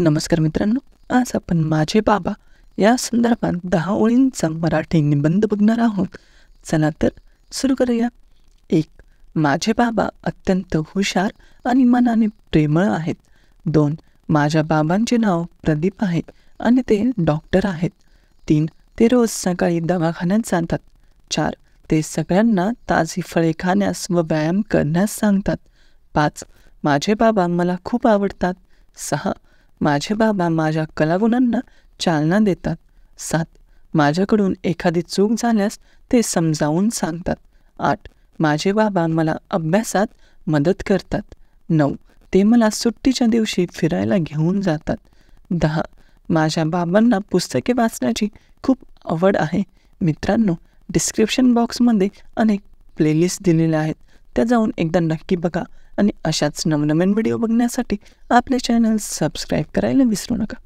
नमस्कार मित्रांनो, आज आपण माझे बाबा या संदर्भात 10 ओळींचा मराठी निबंध बघणार आहोत. चला तर सुरू करूया. 1. माझे बाबा अत्यंत हुशार आणि मनाने प्रेमळ आहेत. 2. माझ्या बाबांचे नाव प्रदीप आहे आणि ते डॉक्टर आहेत. 3. ते रोज सकाळी दवाखान्यात जातात. 4. ते सगळ्यांना ताजी फळे खाण्यास व व्यायाम करण्यास सांगतात. 5. माझे बाबा मला खूप आवडतात. 6. माझे बाबा माझ्या कलागुणांना चालना देतात. 7. माझ्याकडून एखादी चूक झाल्यास ते समजावून सांगतात. 8. माझे बाबा मला अभ्यासात मदत करतात. 9. ते मला सुट्टीच्या दिवशी फिरायला घेऊन जातात. 10. माझ्या बाबांना पुस्तके वाचण्याची खूप आवड आहे. मित्रांनो, डिस्क्रिप्शन बॉक्समध्ये अनेक प्लेलिस्ट दिलेल्या आहेत, त्या जाऊन एकदा नक्की बघा आणि अशाच नवनवीन व्हिडिओ बघण्यासाठी आपले चॅनल सबस्क्राईब करायला विसरू नका.